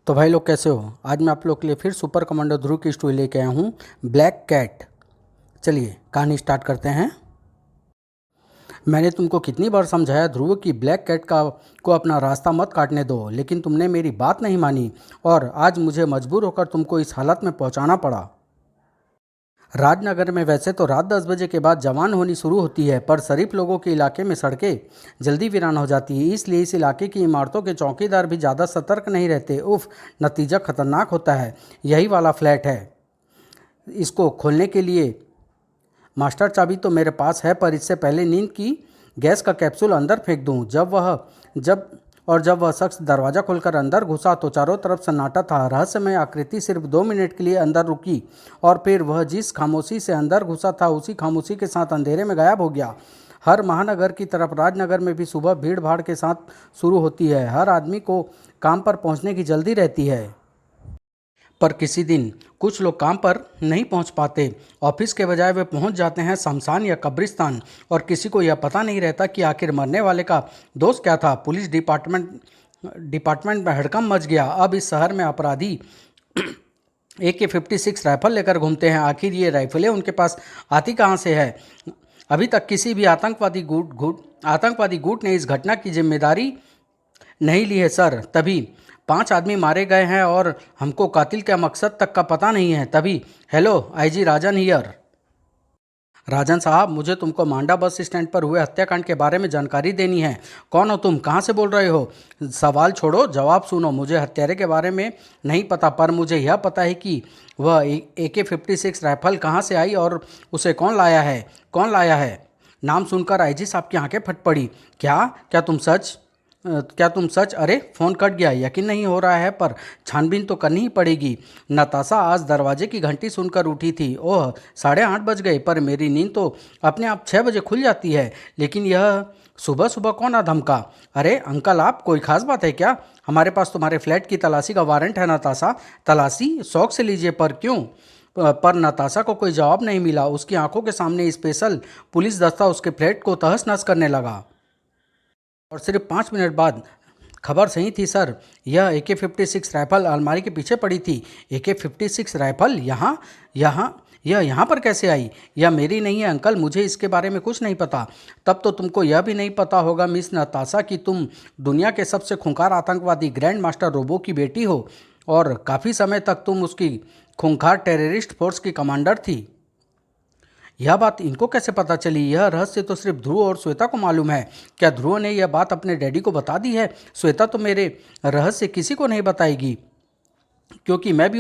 तो भाई लोग कैसे हो। आज मैं आप लोग के लिए फिर सुपर कमांडो ध्रुव की स्टोरी लेके आया हूँ, ब्लैक कैट। चलिए कहानी स्टार्ट करते हैं। मैंने तुमको कितनी बार समझाया ध्रुव कि ब्लैक कैट को अपना रास्ता मत काटने दो, लेकिन तुमने मेरी बात नहीं मानी और आज मुझे मजबूर होकर तुमको इस हालत में पहुंचाना पड़ा। राजनगर में वैसे तो रात 10 बजे के बाद जवान होनी शुरू होती है, पर शरीफ लोगों के इलाके में सड़कें जल्दी वीरान हो जाती है, इसलिए इस इलाके की इमारतों के चौकीदार भी ज़्यादा सतर्क नहीं रहते। उफ, नतीजा खतरनाक होता है। यही वाला फ्लैट है। इसको खोलने के लिए मास्टर चाबी तो मेरे पास है, पर इससे पहले नींद की गैस का कैप्सूल अंदर फेंक दूं। जब वह शख्स दरवाज़ा खोलकर अंदर घुसा तो चारों तरफ सन्नाटा था। रहस्यमय आकृति सिर्फ 2 मिनट के लिए अंदर रुकी और फिर वह जिस खामोशी से अंदर घुसा था उसी खामोशी के साथ अंधेरे में गायब हो गया। हर महानगर की तरफ राजनगर में भी सुबह भीड़ भाड़ के साथ शुरू होती है। हर आदमी को काम पर पहुंचने की जल्दी रहती है, पर किसी दिन कुछ लोग काम पर नहीं पहुंच पाते। ऑफिस के बजाय वे पहुंच जाते हैं शमशान या कब्रिस्तान, और किसी को यह पता नहीं रहता कि आखिर मरने वाले का दोष क्या था। पुलिस डिपार्टमेंट में हड़कंप मच गया। अब इस शहर में अपराधी AK-56 राइफल लेकर घूमते हैं। आखिर ये राइफलें उनके पास आती कहाँ से है? अभी तक किसी भी आतंकवादी गुट ने इस घटना की जिम्मेदारी नहीं ली है सर। तभी 5 आदमी मारे गए हैं और हमको कातिल का मकसद तक का पता नहीं है। तभी हेलो IG राजन हियर। राजन साहब, मुझे तुमको मांडा बस स्टैंड पर हुए हत्याकांड के बारे में जानकारी देनी है। कौन हो तुम? कहाँ से बोल रहे हो? सवाल छोड़ो, जवाब सुनो। मुझे हत्यारे के बारे में नहीं पता, पर मुझे यह पता है कि वह AK-56 राइफल कहाँ से आई और उसे कौन लाया है? नाम सुनकर IG साहब की आंखें फट पड़ी। क्या तुम सच? अरे फ़ोन कट गया। यकीन नहीं हो रहा है, पर छानबीन तो करनी ही पड़ेगी। नताशा आज दरवाजे की घंटी सुनकर उठी थी। ओह, 8:30 बज गए, पर मेरी नींद तो अपने आप 6 बजे खुल जाती है। लेकिन यह सुबह सुबह कौन आ धमका? अरे अंकल, आप कोई खास बात है क्या? हमारे पास तुम्हारे फ्लैट की तलाशी का वारंट है नताशा। तलाशी शौक से लीजिए, पर क्यों? पर नताशा को कोई जवाब नहीं मिला। उसकी आंखों के सामने स्पेशल पुलिस दस्ता उसके फ्लैट को तहस नहस करने लगा। और सिर्फ 5 मिनट बाद खबर सही थी सर। यह AK-56 राइफल अलमारी के पीछे पड़ी थी। AK-56 राइफल यहाँ पर कैसे आई? यह मेरी नहीं है अंकल, मुझे इसके बारे में कुछ नहीं पता। तब तो तुमको यह भी नहीं पता होगा मिस नताशा कि तुम दुनिया के सबसे खूंखार आतंकवादी ग्रैंड मास्टर रोबो की बेटी हो, और काफ़ी समय तक तुम उसकी खूंखार टेररिस्ट फोर्स की कमांडर थी। यह बात इनको कैसे पता चली? यह रहस्य तो सिर्फ ध्रुव और श्वेता को मालूम है। क्या ध्रुव ने यह बात अपने डैडी को बता दी है? श्वेता तो मेरे रहस्य किसी को नहीं बताएगी, क्योंकि मैं भी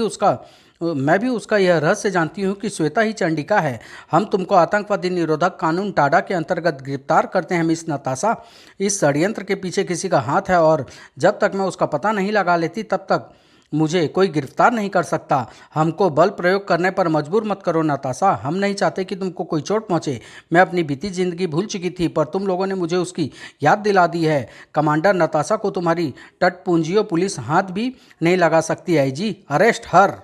उसका यह रहस्य जानती हूँ कि श्वेता ही चंडिका है। हम तुमको आतंकवादी निरोधक कानून टाडा के अंतर्गत गिरफ्तार करते हैं मिस नताशा। इस षड्यंत्र के पीछे किसी का हाथ है, और जब तक मैं उसका पता नहीं लगा लेती तब तक मुझे कोई गिरफ्तार नहीं कर सकता। हमको बल प्रयोग करने पर मजबूर मत करो नताशा। हम नहीं चाहते कि तुमको कोई चोट पहुंचे। मैं अपनी बीती जिंदगी भूल चुकी थी, पर तुम लोगों ने मुझे उसकी याद दिला दी है। कमांडर नताशा को तुम्हारी टटपुंजियों पुलिस हाथ भी नहीं लगा सकती। IG, अरेस्ट हर।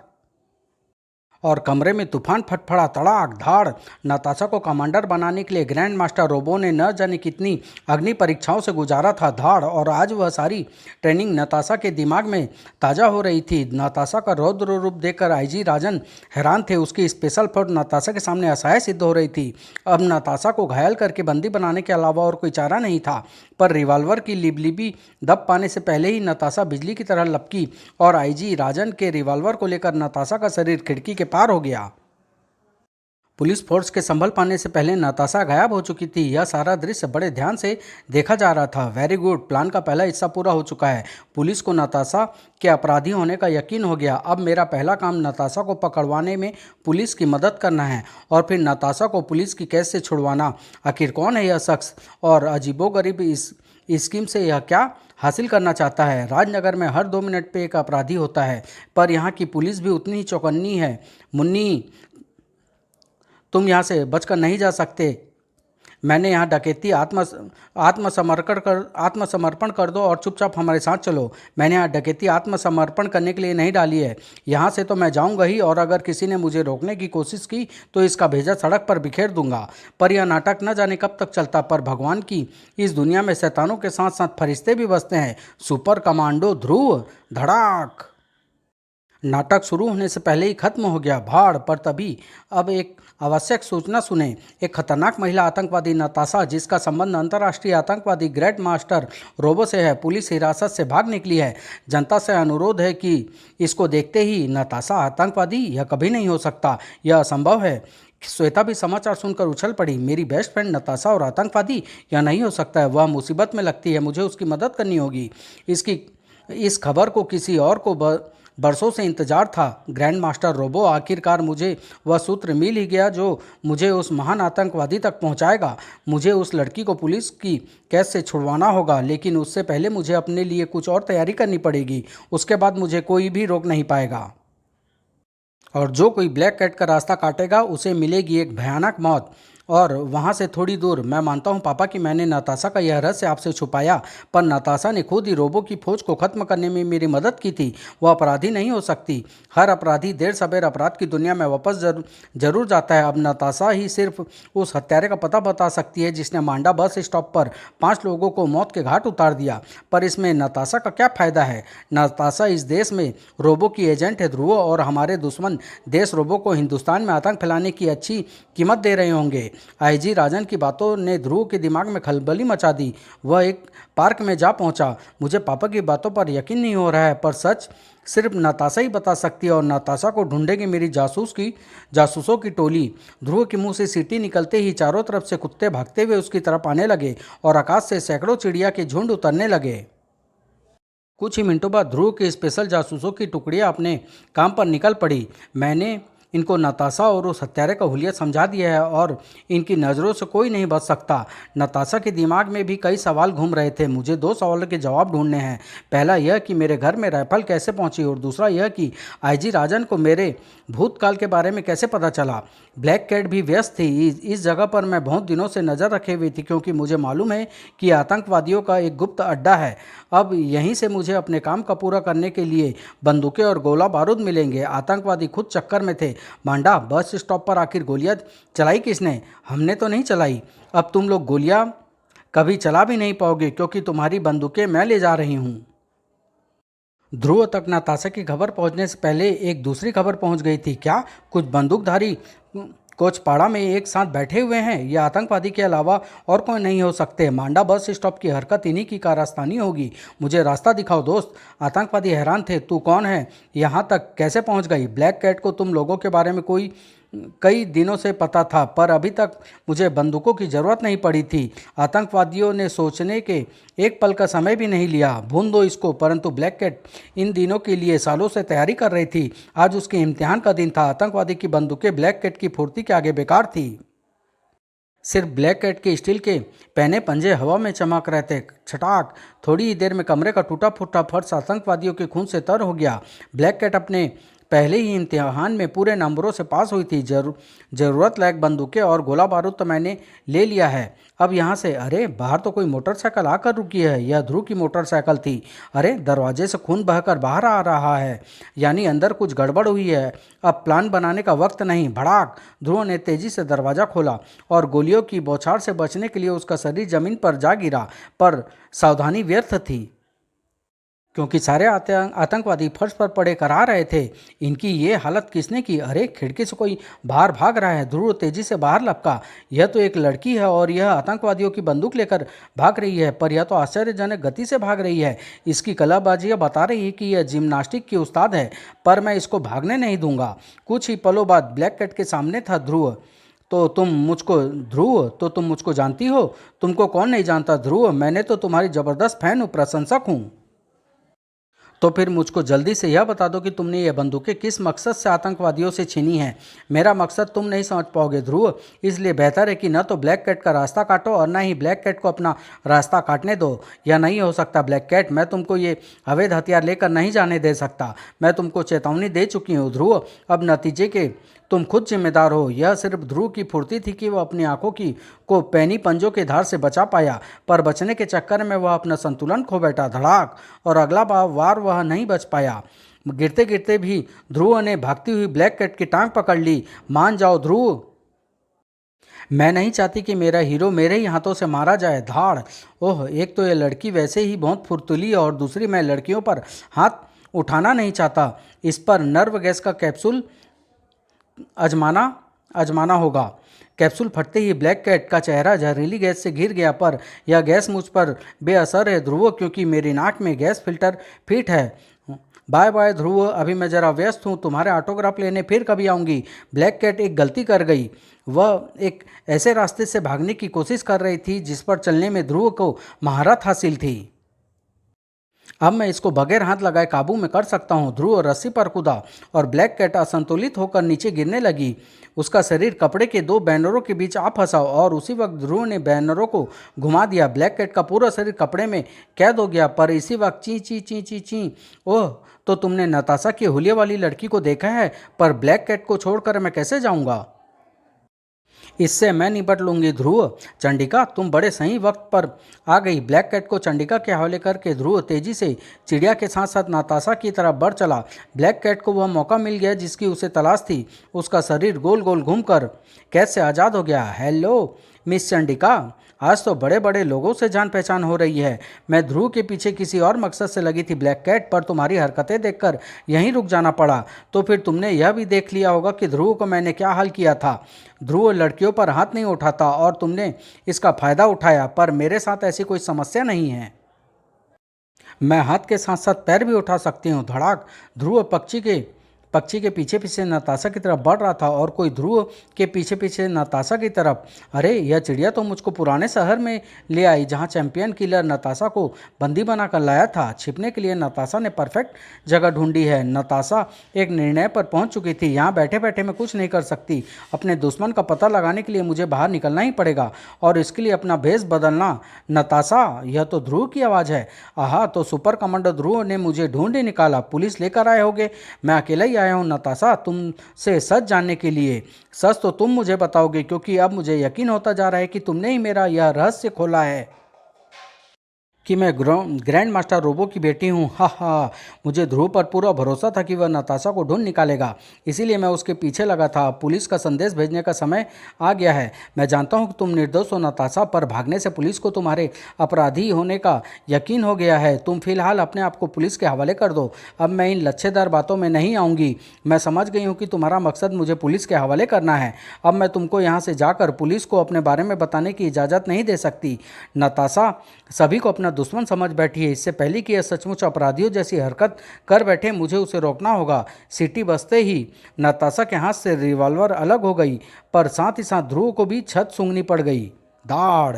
और कमरे में तूफान फटफड़ा, तड़ाक धाड़। नताशा को कमांडर बनाने के लिए ग्रैंड मास्टर रोबो ने न जाने कितनी अग्नि परीक्षाओं से गुजारा था धाड़, और आज वह सारी ट्रेनिंग नताशा के दिमाग में ताज़ा हो रही थी। नताशा का रौद्र रूप देखकर IG राजन हैरान थे। उसकी स्पेशल फोर्स नताशा के सामने असहाय सिद्ध हो रही थी। अब नताशा को घायल करके बंदी बनाने के अलावा और कोई चारा नहीं था। पर रिवॉल्वर की लिबलिबी दब पाने से पहले ही नताशा बिजली की तरह लपकी, और IG राजन के रिवॉल्वर को लेकर नताशा का शरीर खिड़की के पार हो गया। पुलिस फोर्स के संभल पाने से पहले नताशा गायब हो चुकी थी। यह सारा दृश्य बड़े ध्यान से देखा जा रहा था। वेरी गुड, प्लान का पहला हिस्सा पूरा हो चुका है। पुलिस को नताशा के अपराधी होने का यकीन हो गया। अब मेरा पहला काम नताशा को पकड़वाने में पुलिस की मदद करना है, और फिर नताशा को पुलिस की कैद से छुड़वाना। आखिर कौन है यह शख्स, और अजीबोगरीब इस स्कीम से यह क्या हासिल करना चाहता है? राजनगर में हर 2 मिनट पे एक अपराधी होता है, पर यहाँ की पुलिस भी उतनी ही चौकन्नी है। मुन्नी, तुम यहाँ से बचकर नहीं जा सकते। मैंने यहाँ डकैती आत्मसमर्पण कर दो और चुपचाप हमारे साथ चलो। मैंने यहाँ डकैती आत्मसमर्पण करने के लिए नहीं डाली है। यहाँ से तो मैं जाऊँगा ही, और अगर किसी ने मुझे रोकने की कोशिश की तो इसका भेजा सड़क पर बिखेर दूंगा। पर यह नाटक न जाने कब तक चलता। पर भगवान की इस दुनिया में शैतानों के साथ साथ फरिश्ते भी बसते हैं। सुपर कमांडो ध्रुव, धड़ाक। नाटक शुरू होने से पहले ही खत्म हो गया। भाड़ पर तभी अब एक आवश्यक सूचना सुने। एक खतरनाक महिला आतंकवादी नताशा, जिसका संबंध अंतर्राष्ट्रीय आतंकवादी ग्रैंड मास्टर रोबो से है, पुलिस हिरासत से भाग निकली है। जनता से अनुरोध है कि इसको देखते ही नताशा आतंकवादी यह कभी नहीं हो सकता, यह असंभव है। श्वेता भी समाचार सुनकर उछल पड़ी। मेरी बेस्ट फ्रेंड नताशा और आतंकवादी, यह नहीं हो सकता है। वह मुसीबत में लगती है, मुझे उसकी मदद करनी होगी। इसकी इस खबर को किसी और को बरसों से इंतजार था। ग्रैंड मास्टर रोबो, आखिरकार मुझे वह सूत्र मिल ही गया जो मुझे उस महान आतंकवादी तक पहुंचाएगा। मुझे उस लड़की को पुलिस की कैद से छुड़वाना होगा, लेकिन उससे पहले मुझे अपने लिए कुछ और तैयारी करनी पड़ेगी। उसके बाद मुझे कोई भी रोक नहीं पाएगा, और जो कोई ब्लैक कैट का रास्ता काटेगा उसे मिलेगी एक भयानक मौत। और वहाँ से थोड़ी दूर, मैं मानता हूँ पापा कि मैंने नताशा का यह रहस्य आपसे छुपाया, पर नताशा ने खुद ही रोबो की फौज को खत्म करने में मेरी मदद की थी। वह अपराधी नहीं हो सकती। हर अपराधी देर सवेर अपराध की दुनिया में वापस जरूर जाता है। अब नताशा ही सिर्फ उस हत्यारे का पता बता सकती है जिसने मांडा बस स्टॉप पर 5 लोगों को मौत के घाट उतार दिया। पर इसमें नताशा का क्या फायदा है? नताशा इस देश में रोबो की एजेंट है ध्रुव, और हमारे दुश्मन देश रोबो को हिंदुस्तान में आतंक फैलाने की अच्छी कीमत दे रहे होंगे। आईजी राजन की बातों ने ध्रुव के दिमाग में खलबली मचा दी। वह एक पार्क में जा पहुंचा। मुझे पापा की बातों पर यकीन नहीं हो रहा है, पर सच सिर्फ नताशा ही बता सकती है, और नताशा को ढूंढेगी मेरी जासूसों की टोली। ध्रुव के मुंह से सीटी निकलते ही चारों तरफ से कुत्ते भागते हुए उसकी तरफ आने लगे, और आकाश से सैकड़ों चिड़िया के झुंड उतरने लगे। कुछ ही मिनटों बाद ध्रुव के स्पेशल जासूसों की टुकड़ियां अपने काम पर निकल पड़ी। मैंने इनको नताशा और उस हत्यारे का हुलिया समझा दिया है, और इनकी नज़रों से कोई नहीं बच सकता। नताशा के दिमाग में भी कई सवाल घूम रहे थे। मुझे 2 सवालों के जवाब ढूंढने हैं। पहला यह कि मेरे घर में राइफल कैसे पहुंची, और दूसरा यह कि आईजी राजन को मेरे भूतकाल के बारे में कैसे पता चला। ब्लैक कैट भी व्यस्त थी। इस जगह पर मैं बहुत दिनों से नज़र रखे हुई थी, क्योंकि मुझे मालूम है कि आतंकवादियों का एक गुप्त अड्डा है। अब यहीं से मुझे अपने काम का पूरा करने के लिए बंदूकें और गोला बारूद मिलेंगे। आतंकवादी खुद चक्कर में थे। मांडा बस स्टॉप पर आखिर गोलियां चलाई किसने? हमने तो नहीं चलाई। अब तुम लोग गोलियां कभी चला भी नहीं पाओगे, क्योंकि तुम्हारी बंदूकें मैं ले जा रही हूं। ध्रुव तक नताशा की खबर पहुंचने से पहले एक दूसरी खबर पहुंच गई थी। क्या कुछ बंदूकधारी कोचपाड़ा में एक साथ बैठे हुए हैं? ये आतंकवादी के अलावा और कोई नहीं हो सकते। मांडा बस स्टॉप की हरकत इन्हीं की कारस्तानी होगी। मुझे रास्ता दिखाओ दोस्त। आतंकवादी हैरान थे। तू कौन है? यहाँ तक कैसे पहुँच गई? ब्लैक कैट को तुम लोगों के बारे में कई दिनों से पता था, पर अभी तक मुझे बंदूकों की ज़रूरत नहीं पड़ी थी। आतंकवादियों ने सोचने के एक पल का समय भी नहीं लिया। भून दो इसको। परंतु ब्लैक कैट इन दिनों के लिए सालों से तैयारी कर रही थी। आज उसके इम्तिहान का दिन था। आतंकवादी की बंदूकें ब्लैक कैट की फुर्ती के आगे बेकार थी। सिर्फ ब्लैक कैट के स्टील के पहने पंजे हवा में चमक रहे थे। छटाक! थोड़ी ही देर में कमरे का टूटा फूटा फर्श आतंकवादियों के खून से तर हो गया। ब्लैक कैट अपने पहले ही इम्तिहान में पूरे नंबरों से पास हुई थी। ज़रूरत लायक बंदूकें और गोला बारूद तो मैंने ले लिया है। अब यहाँ से। अरे बाहर तो कोई मोटरसाइकिल आकर रुकी है। यह ध्रुव की मोटरसाइकिल थी। अरे दरवाजे से खून बहकर बाहर आ रहा है, यानी अंदर कुछ गड़बड़ हुई है। अब प्लान बनाने का वक्त नहीं। भड़ाक! ध्रुव ने तेजी से दरवाज़ा खोला, और गोलियों की बौछार से बचने के लिए उसका शरीर जमीन पर जा गिरा। पर सावधानी व्यर्थ थी, क्योंकि सारे आतंकवादी फर्श पर पड़े करा रहे थे। इनकी ये हालत किसने की? अरे खिड़की से कोई बाहर भाग रहा है। ध्रुव तेजी से बाहर लपका। यह तो एक लड़की है, और यह आतंकवादियों की बंदूक लेकर भाग रही है। पर यह तो आश्चर्यजनक गति से भाग रही है। इसकी कलाबाजियाँ बता रही है कि यह जिम्नास्टिक की उस्ताद है। पर मैं इसको भागने नहीं दूंगा। कुछ ही पलों बाद ब्लैक कैट के सामने था ध्रुव। तो तुम मुझको जानती हो? तुमको कौन नहीं जानता ध्रुव? मैंने तो तुम्हारी ज़बरदस्त फैन हूँ, प्रशंसक हूँ। तो फिर मुझको जल्दी से यह बता दो कि तुमने ये बंदूकें किस मकसद से आतंकवादियों से छीनी हैं। मेरा मकसद तुम नहीं समझ पाओगे ध्रुव, इसलिए बेहतर है कि न तो ब्लैक कैट का रास्ता काटो, और न ही ब्लैक कैट को अपना रास्ता काटने दो। यह नहीं हो सकता ब्लैक कैट। मैं तुमको ये अवैध हथियार लेकर नहीं जाने दे सकता। मैं तुमको चेतावनी दे चुकी हूँ ध्रुव। अब नतीजे के तुम खुद जिम्मेदार हो। यह सिर्फ ध्रुव की फुर्ती थी कि वह अपनी आंखों को पैनी पंजों के धार से बचा पाया, पर बचने के चक्कर में वह अपना संतुलन खो बैठा। धड़ाक! और अगला वार वह नहीं बच पाया। गिरते गिरते भी ध्रुव ने भागती हुई ब्लैक कैट की टांग पकड़ ली। मान जाओ ध्रुव, मैं नहीं चाहती कि मेरा हीरो मेरे ही हाथों से मारा जाए। धाड़! ओह, एक तो ये लड़की वैसे ही बहुत फुर्तीली है, और दूसरी मैं लड़कियों पर हाथ उठाना नहीं चाहता। इस पर नर्व गैस का कैप्सूल आजमाना आजमाना होगा। कैप्सूल फटते ही ब्लैक कैट का चेहरा जहरीली गैस से घिर गया। पर यह गैस मुझ पर बेअसर है ध्रुव, क्योंकि मेरी नाक में गैस फिल्टर फिट है। बाय बाय ध्रुव, अभी मैं जरा व्यस्त हूँ, तुम्हारे ऑटोग्राफ लेने फिर कभी आऊँगी। ब्लैक कैट एक गलती कर गई। वह एक ऐसे रास्ते से भागने की कोशिश कर रही थी जिस पर चलने में ध्रुव को महारत हासिल थी। अब मैं इसको बगैर हाथ लगाए काबू में कर सकता हूँ। ध्रुव रस्सी पर कूदा और ब्लैक कैट असंतुलित होकर नीचे गिरने लगी। उसका शरीर कपड़े के दो बैनरों के बीच आ फंसा और उसी वक्त ध्रुव ने बैनरों को घुमा दिया। ब्लैक कैट का पूरा शरीर कपड़े में कैद हो गया। पर इसी वक्त ची ची ची ची ची, ओह, तो तुमने नताशा की हुलिया वाली लड़की को देखा है? पर ब्लैक कैट को छोड़कर मैं कैसे जाऊँगा? इससे मैं निपट लूंगी ध्रुव। चंडिका, तुम बड़े सही वक्त पर आ गई। ब्लैक कैट को चंडिका के हवाले करके ध्रुव तेजी से चिड़िया के साथ साथ नताशा की तरफ बढ़ चला। ब्लैक कैट को वह मौका मिल गया जिसकी उसे तलाश थी। उसका शरीर गोल गोल घूमकर कैद से आज़ाद हो गया। हेलो मिस चंडिका, आज तो बड़े बड़े लोगों से जान पहचान हो रही है। मैं ध्रुव के पीछे किसी और मकसद से लगी थी ब्लैक कैट, पर तुम्हारी हरकतें देखकर यहीं रुक जाना पड़ा। तो फिर तुमने यह भी देख लिया होगा कि ध्रुव को मैंने क्या हाल किया था। ध्रुव लड़कियों पर हाथ नहीं उठाता और तुमने इसका फायदा उठाया। पर मेरे साथ ऐसी कोई समस्या नहीं है। मैं हाथ के साथ साथ पैर भी उठा सकती हूँ। धड़ाक। ध्रुव पक्षी के पीछे पीछे नताशा की तरफ बढ़ रहा था और कोई ध्रुव के पीछे पीछे नताशा की तरफ। अरे, यह चिड़िया तो मुझको पुराने शहर में ले आई जहाँ चैंपियन किलर नताशा को बंदी बनाकर लाया था। छिपने के लिए नताशा ने परफेक्ट जगह ढूंढी है। नताशा एक निर्णय पर पहुंच चुकी थी। यहाँ बैठे बैठे मैं कुछ नहीं कर सकती। अपने दुश्मन का पता लगाने के लिए मुझे बाहर निकलना ही पड़ेगा और इसके लिए अपना भेष बदलना। नताशा, यह तो ध्रुव की आवाज़ है। आहा, तो सुपर कमांडर ध्रुव ने मुझे ढूंढ ही निकाला। पुलिस लेकर आए होगे। मैं अकेला ही आया हूँ नताशा, तुमसे सच जानने के लिए। सच तो तुम मुझे बताओगे, क्योंकि अब मुझे यकीन होता जा रहा है कि तुमने ही मेरा यह रहस्य खोला है कि मैं ग्रैंड मास्टर रोबो की बेटी हूँ। हा हा, मुझे ध्रुव पर पूरा भरोसा था कि वह नताशा को ढूंढ निकालेगा, इसीलिए मैं उसके पीछे लगा था। पुलिस का संदेश भेजने का समय आ गया है। मैं जानता हूँ कि तुम निर्दोष हो नताशा, पर भागने से पुलिस को तुम्हारे अपराधी होने का यकीन हो गया है। तुम फिलहाल अपने आप को पुलिस के हवाले कर दो। अब मैं इन लच्छेदार बातों में नहीं आऊँगी। मैं समझ गई हूँ कि तुम्हारा मकसद मुझे पुलिस के हवाले करना है। अब मैं तुमको यहाँ से जाकर पुलिस को अपने बारे में बताने की इजाज़त नहीं दे सकती। नताशा सभी को अपना दुश्मन समझ बैठी है। इससे पहले कि यह सचमुच अपराधियों जैसी हरकत कर बैठे, मुझे उसे रोकना होगा। सीटी बजते ही नताशा के हाथ से रिवॉल्वर अलग हो गई, पर साथ ही साथ ध्रुव को भी छत सूंघनी पड़ गई। दाड़।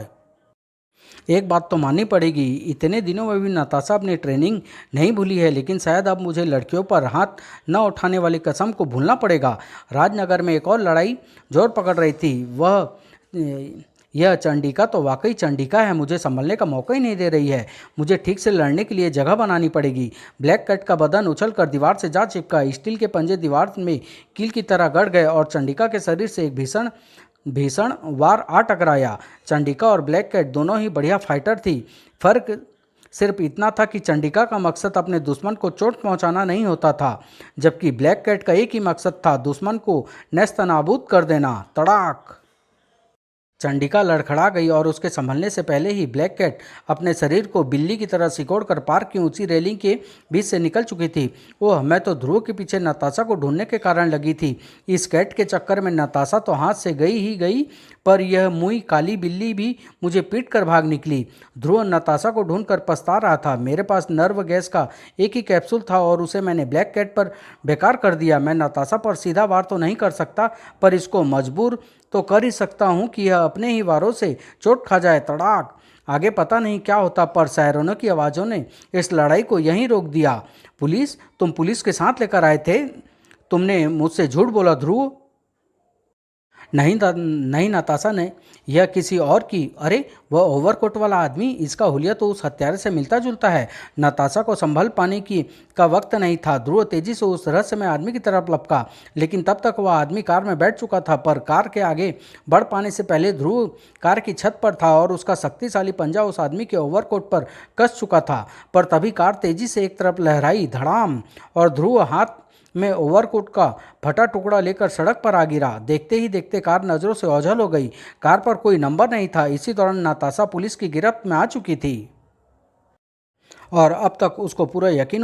एक बात तो माननी पड़ेगी, इतने दिनों में भी नताशा अपनी ट्रेनिंग नहीं भूली है, लेकिन शायद अब मुझे लड़कियों पर हाथ न उठाने वाली कसम को भूलना पड़ेगा। राजनगर में एक और लड़ाई जोर पकड़ रही थी। यह चंडिका तो वाकई चंडिका है, मुझे संभलने का मौका ही नहीं दे रही है। मुझे ठीक से लड़ने के लिए जगह बनानी पड़ेगी। ब्लैक कैट का बदन उछलकर दीवार से जा चिपका। स्टील के पंजे दीवार में कील की तरह गड़ गए और चंडिका के शरीर से एक भीषण भीषण वार आ टकराया। चंडिका और ब्लैक कैट दोनों ही बढ़िया फाइटर थी। फर्क सिर्फ इतना था कि चंडिका का मकसद अपने दुश्मन को चोट पहुंचाना नहीं होता था, जबकि ब्लैक कैट का एक ही मकसद था, दुश्मन को नेस्तनाबूद कर देना। तड़ाक। चंडिका लड़खड़ा गई और उसके संभलने से पहले ही ब्लैक कैट अपने शरीर को बिल्ली की तरह सिकोड़कर पार्क की ऊंची रेलिंग के बीच से निकल चुकी थी। ओह, मैं तो ध्रुव के पीछे नताशा को ढूंढने के कारण लगी थी। इस कैट के चक्कर में नताशा तो हाथ से गई ही गई, पर यह मुई काली बिल्ली भी मुझे पीट कर भाग निकली। ध्रुव नताशा को ढूंढकर पछता रहा था। मेरे पास नर्व गैस का एक ही कैप्सूल था और उसे मैंने ब्लैक कैट पर बेकार कर दिया। मैं नताशा पर सीधा वार तो नहीं कर सकता, पर इसको मजबूर तो कर ही सकता हूँ कि यह अपने ही वारों से चोट खा जाए। तड़ाक। आगे पता नहीं क्या होता, पर सायरनों की आवाज़ों ने इस लड़ाई को यहीं रोक दिया। पुलिस? तुम पुलिस के साथ लेकर आए थे? तुमने मुझसे झूठ बोला ध्रुव। नहीं नताशा ने, यह किसी और की। अरे, वह ओवरकोट वाला आदमी, इसका हुलिया तो उस हत्यारे से मिलता जुलता है। नताशा को संभल पाने का वक्त नहीं था। ध्रुव तेजी से उस रहस्यमय आदमी की तरफ लपका, लेकिन तब तक वह आदमी कार में बैठ चुका था। पर कार के आगे बढ़ पाने से पहले ध्रुव कार की छत पर था और उसका शक्तिशाली पंजा उस आदमी के ओवरकोट पर कस चुका था। पर तभी कार तेजी से एक तरफ लहराई, धड़ाम, और ध्रुव हाथ में ओवरकोट का फटा टुकड़ा लेकर सड़क पर आ गिरा। देखते ही देखते कार नज़रों से ओझल हो गई। कार पर कोई नंबर नहीं था। इसी दौरान नताशा पुलिस की गिरफ्त में आ चुकी थी और अब तक उसको पूरा यकीन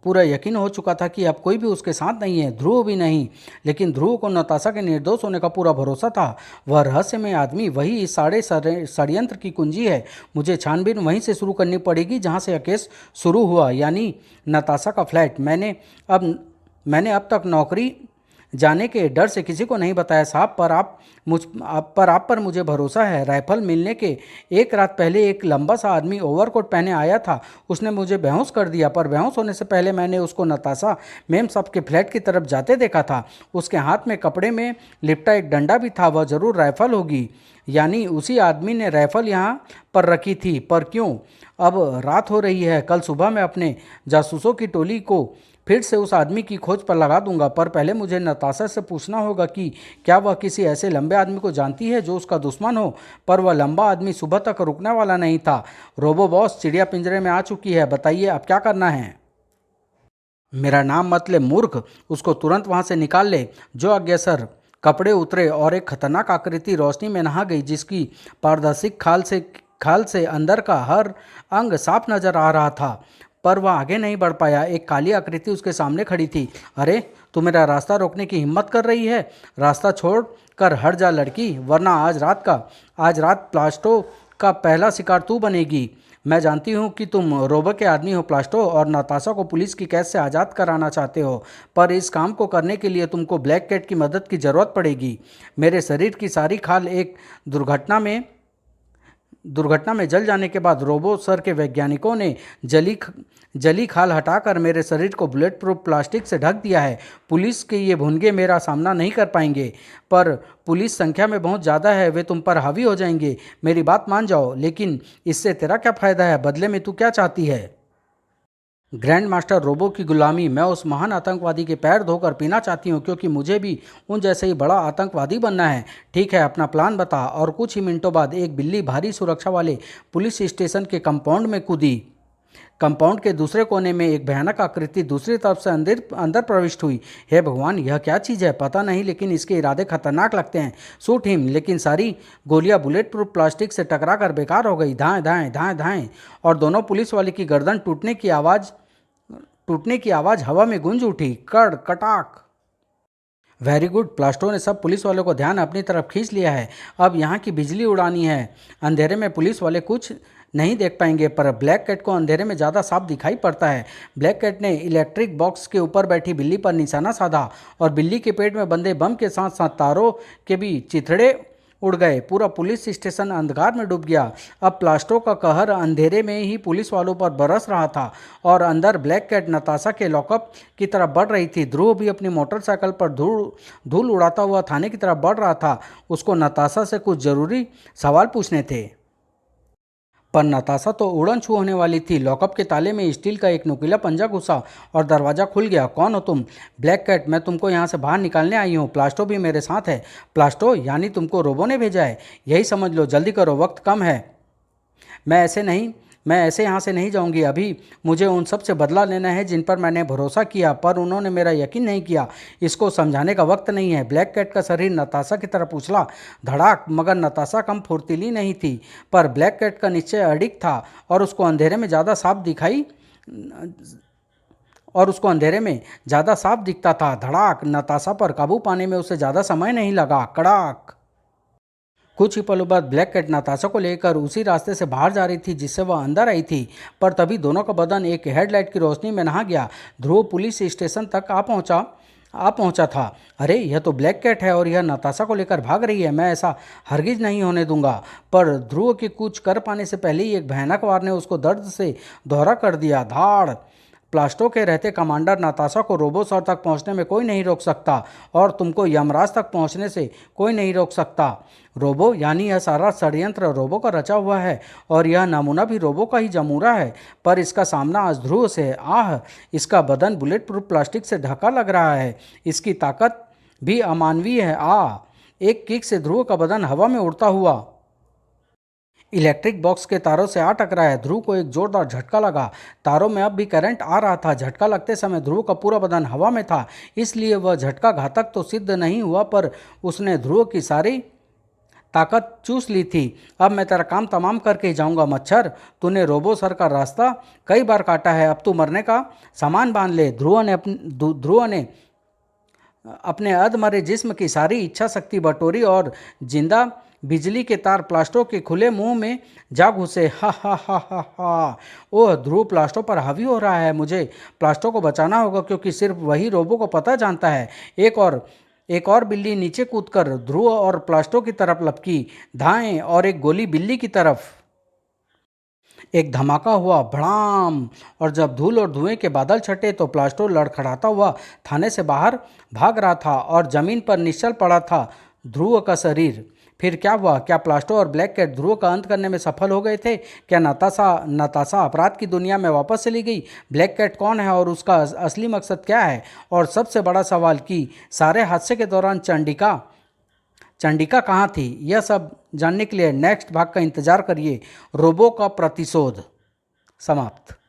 पूरा यकीन हो चुका था कि अब कोई भी उसके साथ नहीं है, ध्रुव भी नहीं। लेकिन ध्रुव को नताशा के निर्दोष होने का पूरा भरोसा था। वह रहस्यमय आदमी, वही इस सारे षड्यंत्र की कुंजी है। मुझे छानबीन वहीं से शुरू करनी पड़ेगी जहाँ से यह केस शुरू हुआ, यानी नताशा का फ्लैट। मैंने अब तक नौकरी जाने के डर से किसी को नहीं बताया साहब, पर आप पर मुझे भरोसा है। राइफल मिलने के एक रात पहले एक लंबा सा आदमी ओवरकोट पहने आया था। उसने मुझे बेहोश कर दिया, पर बेहोश होने से पहले मैंने उसको नताशा मेम साहब के फ्लैट की तरफ जाते देखा था। उसके हाथ में कपड़े में लिपटा एक डंडा भी था, वह जरूर राइफल होगी। यानी उसी आदमी ने राइफल यहाँ पर रखी थी। पर क्यों? अब रात हो रही है, कल सुबह मैं अपने जासूसों की टोली को फिर से उस आदमी की खोज पर लगा दूंगा। पर पहले मुझे नताशा से पूछना होगा कि क्या वह किसी ऐसे लंबे आदमी को जानती है जो उसका दुश्मन हो। पर वह लंबा आदमी सुबह तक रुकने वाला नहीं था। रोबो बॉस, चिड़िया पिंजरे में आ चुकी है, बताइए अब क्या करना है। मेरा नाम मत ले मूर्ख, उसको तुरंत वहां से निकाल ले। जो आज्ञा सर। कपड़े उतरे और एक खतरनाक आकृति रोशनी में नहा गई, जिसकी पारदर्शी खाल से अंदर का हर अंग साफ नजर आ रहा था। पर वह आगे नहीं बढ़ पाया। एक काली आकृति उसके सामने खड़ी थी। अरे, तू मेरा रास्ता रोकने की हिम्मत कर रही है? रास्ता छोड़ कर हट जा लड़की, वरना आज रात प्लास्टो का पहला शिकार तू बनेगी। मैं जानती हूँ कि तुम रोबो के आदमी हो प्लास्टो, और नताशा को पुलिस की कैद से आज़ाद कराना चाहते हो। पर इस काम को करने के लिए तुमको ब्लैक कैट की मदद की ज़रूरत पड़ेगी। मेरे शरीर की सारी खाल एक दुर्घटना में जल जाने के बाद रोबो सर के वैज्ञानिकों ने जली खाल हटाकर मेरे शरीर को बुलेट प्रूफ प्लास्टिक से ढक दिया है। पुलिस के ये भुनगे मेरा सामना नहीं कर पाएंगे, पर पुलिस संख्या में बहुत ज़्यादा है, वे तुम पर हावी हो जाएंगे। मेरी बात मान जाओ। लेकिन इससे तेरा क्या फ़ायदा है? बदले में तू क्या चाहती है? ग्रैंड मास्टर रोबो की गुलामी। मैं उस महान आतंकवादी के पैर धोकर पीना चाहती हूँ, क्योंकि मुझे भी उन जैसे ही बड़ा आतंकवादी बनना है। ठीक है, अपना प्लान बता। और कुछ ही मिनटों बाद एक बिल्ली भारी सुरक्षा वाले पुलिस स्टेशन के कंपाउंड में कूदी। कंपाउंड के दूसरे कोने में एक भयानक आकृति दूसरी तरफ से अंदर प्रविष्ट हुई। हे भगवान, यह क्या चीज़ है? पता नहीं, लेकिन इसके इरादे खतरनाक लगते हैं। Shoot him. लेकिन सारी गोलियां बुलेट प्रूफ प्लास्टिक से टकरा कर बेकार हो गई। धाएं धाएं धाएं धाएं, और दोनों पुलिस वाले की गर्दन टूटने की आवाज़ हवा में गूंज उठी। कड़ कटाक। Very good. प्लास्टो ने सब पुलिस वालों को ध्यान अपनी तरफ खींच लिया है। अब यहाँ की बिजली उड़ानी है। अंधेरे में पुलिस वाले कुछ नहीं देख पाएंगे, पर ब्लैक कैट को अंधेरे में ज़्यादा साफ दिखाई पड़ता है। ब्लैक कैट ने इलेक्ट्रिक बॉक्स के ऊपर बैठी बिल्ली पर निशाना साधा, और बिल्ली के पेट में बंधे बम के साथ साथ तारों के भी चिथड़े उड़ गए। पूरा पुलिस स्टेशन अंधकार में डूब गया। अब प्लास्टो का कहर अंधेरे में ही पुलिस वालों पर बरस रहा था, और अंदर ब्लैक कैट नताशा के लॉकअप की तरफ बढ़ रही थी। ध्रुव भी अपनी मोटरसाइकिल पर धूल उड़ाता हुआ थाने की तरफ बढ़ रहा था। उसको नताशा से कुछ जरूरी सवाल पूछने थे। पर नताशा तो उड़न छू होने वाली थी। लॉकअप के ताले में स्टील का एक नुकीला पंजा घुसा और दरवाज़ा खुल गया। कौन हो तुम? ब्लैक कैट, मैं तुमको यहाँ से बाहर निकालने आई हूँ। प्लास्टो भी मेरे साथ है। प्लास्टो? यानी तुमको रोबो ने भेजा है? यही समझ लो, जल्दी करो, वक्त कम है। मैं ऐसे यहाँ से नहीं जाऊँगी। अभी मुझे उन सब से बदला लेना है जिन पर मैंने भरोसा किया, पर उन्होंने मेरा यकीन नहीं किया। इसको समझाने का वक्त नहीं है। ब्लैक कैट का शरीर नताशा की तरफ उछला। धड़ाक। मगर नताशा कम फुर्तीली नहीं थी, पर ब्लैक कैट का निश्चय अडिग था, और उसको अंधेरे में ज़्यादा साफ दिखता था। धड़ाक। नताशा पर काबू पाने में उसे ज़्यादा समय नहीं लगा। कड़ाक। कुछ ही पलों बाद ब्लैक कैट नताशा को लेकर उसी रास्ते से बाहर जा रही थी जिससे वह अंदर आई थी, पर तभी दोनों का बदन एक हेडलाइट की रोशनी में नहा गया। ध्रुव पुलिस स्टेशन तक आ पहुंचा था। अरे, यह तो ब्लैक कैट है और यह नताशा को लेकर भाग रही है। मैं ऐसा हरगिज नहीं होने दूंगा। पर ध्रुव के कुछ कर पाने से पहले ही एक भयानक वार ने उसको दर्द से दोहरा कर दिया। धाड़। प्लास्टो के रहते कमांडर, नताशा को रोबो सर तक पहुंचने में कोई नहीं रोक सकता, और तुमको यमराज तक पहुंचने से कोई नहीं रोक सकता। रोबो? यानी यह सारा षड्यंत्र रोबो का रचा हुआ है, और यह नमूना भी रोबो का ही जमूरा है। पर इसका सामना आज ध्रुव से है। आह, इसका बदन बुलेट प्रूफ प्लास्टिक से ढका लग रहा है। इसकी ताकत भी अमानवीय है। एक किक से ध्रुव का बदन हवा में उड़ता हुआ इलेक्ट्रिक बॉक्स के तारों से आ टकराया। ध्रुव को एक जोरदार झटका लगा। तारों में अब भी करंट आ रहा था। झटका लगते समय ध्रुव का पूरा बदन हवा में था, इसलिए वह झटका घातक तो सिद्ध नहीं हुआ, पर उसने ध्रुव की सारी ताकत चूस ली थी। अब मैं तेरा काम तमाम करके ही जाऊंगा मच्छर। तूने रोबो सर का रास्ता कई बार काटा है, अब तू मरने का सामान बांध ले। ध्रुव ने अपने अधमरे जिस्म की सारी इच्छा शक्ति बटोरी और जिंदा बिजली के तार प्लास्टो के खुले मुंह में जा घुसे। हा हा हा हा हा। ओह, ध्रुव प्लास्टो पर हावी हो रहा है। मुझे प्लास्टो को बचाना होगा क्योंकि सिर्फ वही रोबो को पता जानता है। एक और बिल्ली नीचे कूदकर ध्रुव और प्लास्टो की तरफ लपकी। धाएं और एक गोली बिल्ली की तरफ। एक धमाका हुआ, भड़ाम। और जब धूल और धुएं के बादल छटे तो प्लास्टो लड़खड़ाता हुआ थाने से बाहर भाग रहा था और जमीन पर निश्चल पड़ा था ध्रुव का शरीर। फिर क्या हुआ? क्या प्लास्टो और ब्लैक कैट ध्रुव का अंत करने में सफल हो गए थे? क्या नताशा अपराध की दुनिया में वापस चली गई? ब्लैक कैट कौन है और उसका असली मकसद क्या है? और सबसे बड़ा सवाल कि सारे हादसे के दौरान चंडिका कहाँ थी? यह सब जानने के लिए नेक्स्ट भाग का इंतजार करिए। रोबो का प्रतिशोध समाप्त।